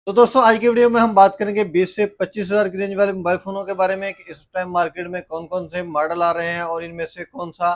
तो दोस्तों आज की वीडियो में हम बात करेंगे 20 से 25 हज़ार की रेंज वाले मोबाइल फ़ोनों के बारे में कि इस टाइम मार्केट में कौन कौन से मॉडल आ रहे हैं और इनमें से कौन सा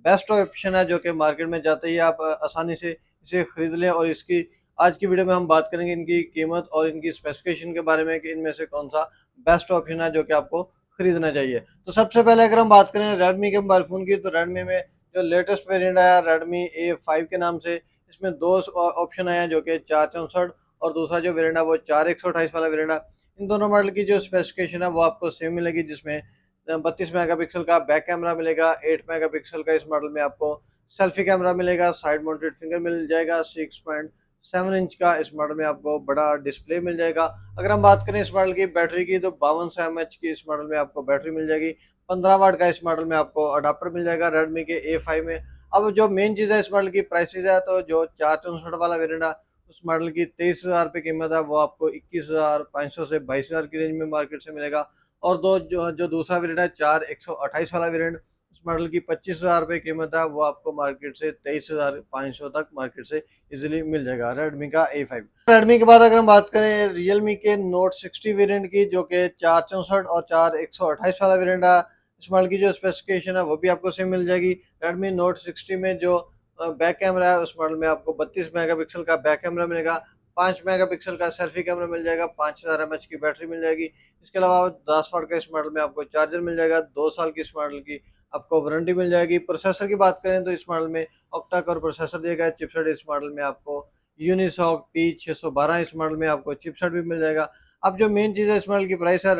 बेस्ट ऑप्शन है जो कि मार्केट में जाते ही आप आसानी से इसे खरीद लें। और इसकी आज की वीडियो में हम बात करेंगे इनकी कीमत और इनकी स्पेसिफिकेशन के बारे में कि इनमें से कौन सा बेस्ट ऑप्शन है जो कि आपको खरीदना चाहिए। तो सबसे पहले अगर हम बात करें रेडमी के मोबाइल फ़ोन की, तो रेडमी में जो लेटेस्ट वेरियंट आया रेडमी A5 के नाम से, इसमें दो ऑप्शन आए हैं जो कि 464 और दूसरा जो वेरिएंट है वो 4128 वाला वेरिएंट है। इन दोनों मॉडल की जो स्पेसिफिकेशन है वो आपको सेम मिलेगी, जिसमें 32 मेगापिक्सल का बैक कैमरा मिलेगा, 8 मेगापिक्सल का इस मॉडल में आपको सेल्फी कैमरा मिलेगा, साइड माउंटेड फिंगर मिल जाएगा, 6.7 इंच का इस मॉडल में आपको बड़ा डिस्प्ले मिल जाएगा। अगर हम बात करें इस मॉडल की बैटरी की, तो 5200 mAh की इस मॉडल में आपको बैटरी मिल जाएगी। 15 वाट का इस मॉडल में आपको अडाप्टर मिल जाएगा रेडमी के A5 में। अब जो मेन चीज़ है इस मॉडल की प्राइसेज है, तो जो 464 वाला वेरिएंट है उस मॉडल की 23,000 रुपये कीमत है, वो आपको 21,500 से 22,000 की रेंज में मार्केट से मिलेगा। और दो जो जो दूसरा वेरिएंट है 4128 वाला वेरिएंट, उस मॉडल की 25,000 रुपये कीमत है, वो आपको मार्केट से 23,500 तक मार्केट से इजीली मिल जाएगा रेडमी का A5। रेडमी के बाद अगर हम बात करें रियलमी के नोट 60 वेरिएंट की, जो कि 464 और 4128 वाला वेरिएंट है, इस मॉडल की जो स्पेसिफिकेशन है वो भी आपको सेम मिल जाएगी। रेडमी नोट 60 में जो बैक कैमरा है उस मॉडल में आपको 32 मेगापिक्सल का बैक कैमरा मिलेगा, 5 मेगापिक्सल का सेल्फी कैमरा मिल जाएगा, 5000 mAh की बैटरी मिल जाएगी। इसके अलावा 10 वाट का इस मॉडल में आपको चार्जर मिल जाएगा, 2 साल की इस मॉडल की आपको वारंटी मिल जाएगी। प्रोसेसर की बात करें तो इस मॉडल में ऑक्टा कोर प्रोसेसर दिया गया है। चिपसेट इस मॉडल में आपको यूनिसॉक P612 इस मॉडल में आपको चिपसेट भी मिल जाएगा। अब जो मेन चीज़ है इस मॉडल की प्राइस है,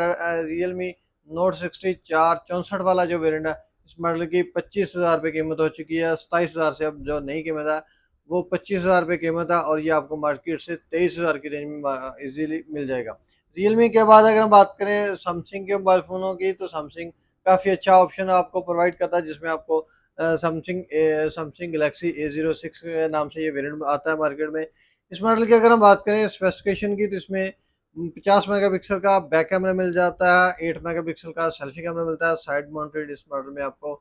रियलमी नोट 60 464 वाला जो वेरिएंट है इस मॉडल की 25,000 रुपये कीमत हो चुकी है। 27,000 से अब जो नई कीमत है वो 25,000 रुपये कीमत है, और ये आपको मार्केट से 23,000 की रेंज में इजीली मिल जाएगा। रियलमी के बाद अगर हम बात करें सैमसंग के मोबाइल फ़ोनों की, तो सैमसंग काफ़ी अच्छा ऑप्शन आपको प्रोवाइड करता है, जिसमें आपको सैमसंग गैलेक्सी A06 के नाम से ये वेरिएंट आता है मार्केट में। इस मॉडल की अगर हम बात करें स्पेसिफिकेशन की, तो इसमें 50 मेगापिक्सल का बैक कैमरा मिल जाता है, 8 मेगापिक्सल का सेल्फी कैमरा मिलता है, साइड माउंटेड इस मॉडल में आपको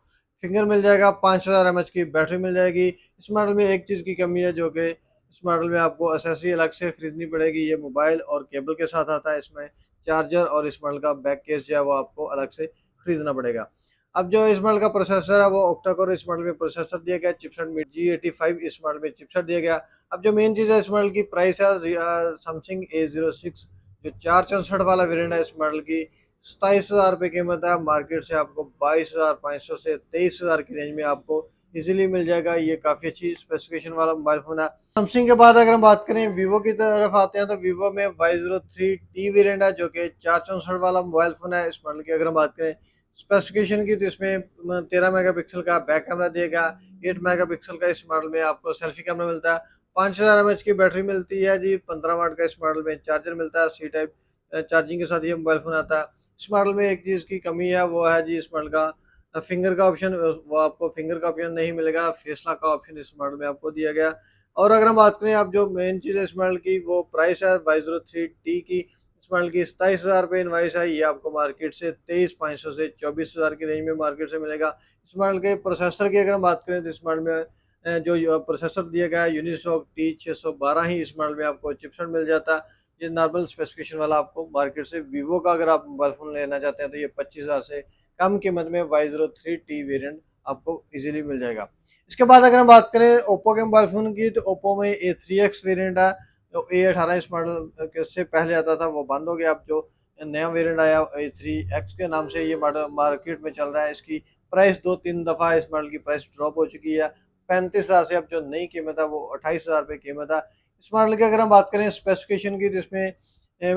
फिंगर मिल जाएगा, 5000 mAh की बैटरी मिल जाएगी। इस मॉडल में एक चीज़ की कमी है, जो कि इस मॉडल में आपको एक्सेसरी अलग से खरीदनी पड़ेगी। ये मोबाइल और केबल के साथ आता है, इसमें चार्जर और इस मॉडल का बैक केस जो है वो आपको अलग से खरीदना पड़ेगा। अब जो इस मॉडल का प्रोसेसर है वो ऑक्टा कोर इस मॉडल में प्रोसेसर दिया गया, चिपसेट में G85 इस मॉडल में चिपसेट दिया गया। अब जो मेन चीज़ है इस मॉडल की प्राइस है, सैमसंग A06 जो 464 वाला वेरिएंट है इस मॉडल की 27,000 रुपये कीमत है। मार्केट से आपको 22,500 से 23,000 की रेंज में आपको इजीली मिल जाएगा। ये काफ़ी अच्छी स्पेसिफिकेशन वाला मोबाइल फ़ोन है। सैमसंग के बाद अगर हम बात करें वीवो की तरफ आते हैं, तो वीवो में Y03T वेरिएंट है, जो कि 464 वाला मोबाइल फ़ोन है। इस मॉडल की अगर हम बात करें स्पेसिफिकेशन की, तो इसमें 13 मेगापिक्सल का बैक कैमरा दिया गया, 8 मेगापिक्सल का इस मॉडल में आपको सेल्फी कैमरा मिलता है, 5000 mAh की बैटरी मिलती है जी, 15 वाट का इस मॉडल में चार्जर मिलता है, सी टाइप चार्जिंग के साथ ये मोबाइल फ़ोन आता है। इस मॉडल में एक चीज़ की कमी है, वो है जी इस मॉडल का फिंगर का ऑप्शन, वो आपको फिंगर का ऑप्शन नहीं मिलेगा, फेस लॉक का ऑप्शन इस मॉडल में आपको दिया गया। और अगर हम बात करें अब जो मेन चीज़ है इस मॉडल की, वो प्राइस है Y03T की, इस मॉडल की 27,000 रुपये इनवाइस है। ये आपको मार्केट से 23,500 से 24,000 की रेंज में मार्केट से मिलेगा। इस मॉडल के प्रोसेसर की अगर हम बात करें, तो इस मॉडल में जो प्रोसेसर दिया गया है यूनिसॉक T612 ही इस मॉडल में आपको चिपसेट मिल जाता है। ये नॉर्मल स्पेसिफिकेशन वाला आपको मार्केट से वीवो का अगर आप मोबाइल फ़ोन लेना चाहते हैं, तो ये 25,000 से कम कीमत में Y03T वेरिएंट आपको इजीली मिल जाएगा। इसके बाद अगर हम बात करें ओप्पो के मोबाइल फ़ोन की, तो ओप्पो में A3X वेरिएंट है। जो A18 इस मॉडल के उससे पहले आता था वो बंद हो गया। अब जो नया वेरिएंट आया A3X के नाम से ये मॉडल मार्केट में चल रहा है। इसकी प्राइस 2-3 दफ़ा इस मॉडल की प्राइस ड्रॉप हो चुकी है। 35,000 से अब जो नई कीमत है वो 28,000 रुपये कीमत है। इस मॉडल की अगर हम बात करें स्पेसिफिकेशन की, तो इसमें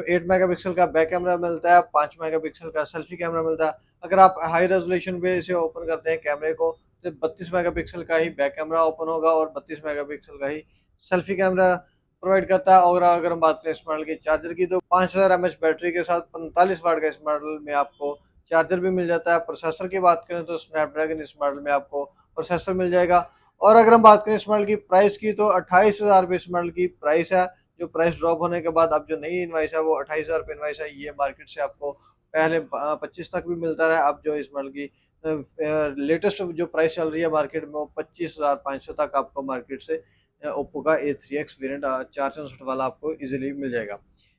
8 मेगापिक्सल का बैक कैमरा मिलता है, 5 मेगापिक्सल का सेल्फी कैमरा मिलता है। अगर आप हाई रेजोल्यूशन पे इसे ओपन करते हैं कैमरे को, तो 32 मेगापिक्सल का ही बैक कैमरा ओपन होगा और 32 मेगापिक्सल का ही सेल्फी कैमरा प्रोवाइड करता है। और अगर हम बात करें इस मॉडल के चार्जर की, तो 5000 mAh बैटरी के साथ 45 वाट का इस मॉडल में आपको चार्जर भी मिल जाता है। प्रोसेसर की बात करें तो स्नैपड्रैगन इस मॉडल में आपको प्रोसेसर मिल जाएगा। और अगर हम बात करें इस मॉडल की प्राइस की, तो 28,000 रुपये इस मॉडल की प्राइस है। जो प्राइस ड्रॉप होने के बाद अब जो नई इनवाइस है वो 28,000 रुपये इनवाइस है। ये मार्केट से आपको पहले 25 तक भी मिलता रहा। अब जो इस मॉडल की लेटेस्ट जो प्राइस चल रही है मार्केट में, वो 25,500 तक आपको मार्केट से ओप्पो का A3X वेरिएंट 464 वाला आपको इजीली मिल जाएगा।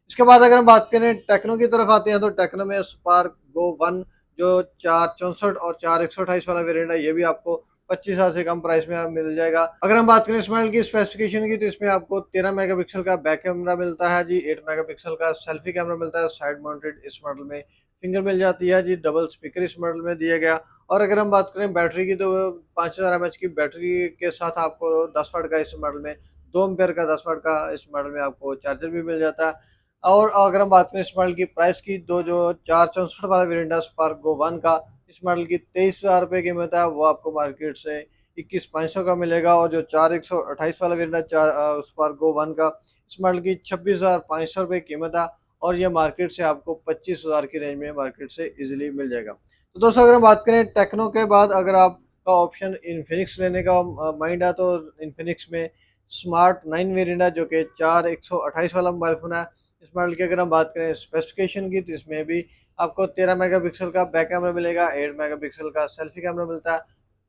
इसके बाद अगर हम बात करें टेक्नो की तरफ आते हैं तो टेक्नो में स्पार्क गो 1 जो 464 और 4128 वाला वेरिएंट है, ये भी आपको 25,000 से कम प्राइस में मिल जाएगा। अगर हम बात करें इस मॉडल की स्पेसिफिकेशन की, तो इसमें आपको 13 मेगापिक्सल का बैक कैमरा मिलता है जी, 8 मेगापिक्सल का सेल्फी कैमरा मिलता है, साइड माउंटेड इस मॉडल में फिंगर मिल जाती है जी, डबल स्पीकर इस मॉडल में दिया गया। और अगर हम बात करें बैटरी की, तो 5000 mAh की बैटरी के साथ आपको 10 वाट का इस मॉडल में, 2 एम्पेयर का 10 वाट का इस मॉडल में आपको चार्जर भी मिल जाता है। और अगर हम बात करें इस मॉडल की प्राइस की, तो जो 464 वाला वेरिएंट है स्पार्क गो 1 का, इस मॉडल की 23,000 रुपये कीमत है, वो आपको मार्केट से 21,500 का मिलेगा। और जो 4128 वाला वेरिएंट है स्पार्क गो 1 का, इस मॉडल की 26,500 रुपये कीमत है, और ये मार्केट से आपको 25,000 की रेंज में मार्केट से इजीली मिल जाएगा। तो दोस्तों अगर हम बात करें टेक्नो के बाद, अगर आपका ऑप्शन इन्फिनिक्स लेने का माइंड है, तो इन्फिनिक्स में स्मार्ट 9 वेरिएंट है, जो कि 4128 वाला मोबाइल फ़ोन है। इस मॉडल की अगर हम बात करें स्पेसिफिकेशन की, तो इसमें भी आपको 13 मेगापिक्सल का बैक कैमरा मिलेगा, 8 मेगापिक्सल का सेल्फी कैमरा मिलता है,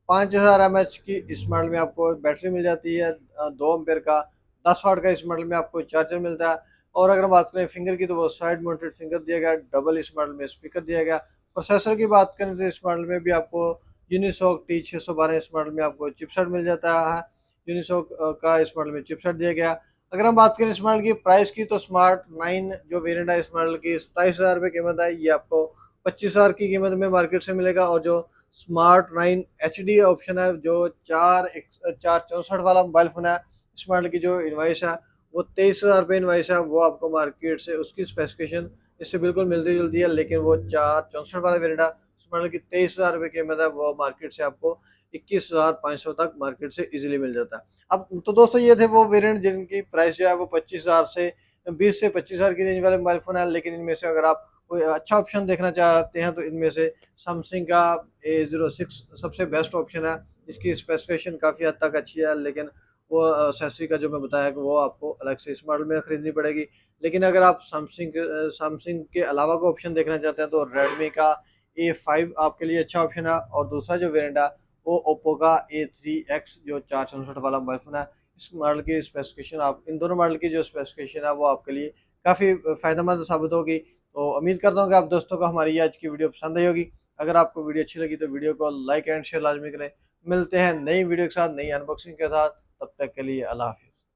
5000 mAh की इस मॉडल में आपको बैटरी मिल जाती है, 2 एम्पेयर का 10 वाट का इस मॉडल में आपको चार्जर मिलता है। और अगर हम बात करें फिंगर की, तो वो साइड माउंटेड फिंगर दिया गया, डबल इस मॉडल में स्पीकर दिया गया। प्रोसेसर की बात करें तो इस मॉडल में भी आपको यूनिसॉक T612 इस मॉडल में आपको चिपसेट मिल जाता है, यूनिसॉक का इस मॉडल में चिपसेट दिया गया। अगर हम बात करें इस मॉडल की प्राइस की, तो स्मार्ट 9 जो वेरिएंट है इस मॉडल की 27,000 रुपये कीमत है, ये आपको 25,000 की कीमत में मार्केट से मिलेगा। और जो स्मार्ट 9 HD ऑप्शन है, जो 464 वाला मोबाइल फ़ोन है, इस मॉडल की जो इनवाइस है वो 23,000 रुपये इनवाइस है, वो आपको मार्केट से उसकी स्पेसिफिकेशन इससे बिल्कुल मिलती जुलती है, लेकिन वो 464 वाला वेरिएंट है, इस मॉडल की 23,000 रुपये कीमत है, वो मार्केट से आपको 21,500 तक मार्केट से इजीली मिल जाता है। अब तो दोस्तों ये थे वो वेरिएंट जिनकी प्राइस जो है वो 25,000 से 20 से 25,000 की रेंज वाले मोबाइल फ़ोन है। लेकिन इनमें से अगर आप कोई अच्छा ऑप्शन देखना चाहते हैं, तो इनमें से सैमसंग का A06 सबसे बेस्ट ऑप्शन है। इसकी स्पेसिफिकेशन काफ़ी हद तक अच्छी है, लेकिन वो एक्सेसरी का जो मैं बताया कि वो आपको अलग से इस मॉडल में खरीदनी पड़ेगी। लेकिन अगर आप सैमसंग के अलावा कोई ऑप्शन देखना चाहते हैं, तो रेडमी का A5 आपके लिए अच्छा ऑप्शन है। और दूसरा जो वेरिएंट है वो ओप्पो का A3X जो 464 वाला मोबाइल फ़ोन है, इस मॉडल की स्पेसिफिकेशन, आप इन दोनों मॉडल की जो स्पेसिफिकेशन है वो आपके लिए काफ़ी फ़ायदेमंद साबित होगी। तो उम्मीद करता हूँ कि आप दोस्तों को हमारी ये आज की वीडियो पसंद आई होगी। अगर आपको वीडियो अच्छी लगी तो वीडियो को लाइक एंड शेयर लाजमी करें। मिलते हैं नई वीडियो के साथ, नई अनबॉक्सिंग के साथ, तब तक के लिए अल्लाह हाफ़िज़।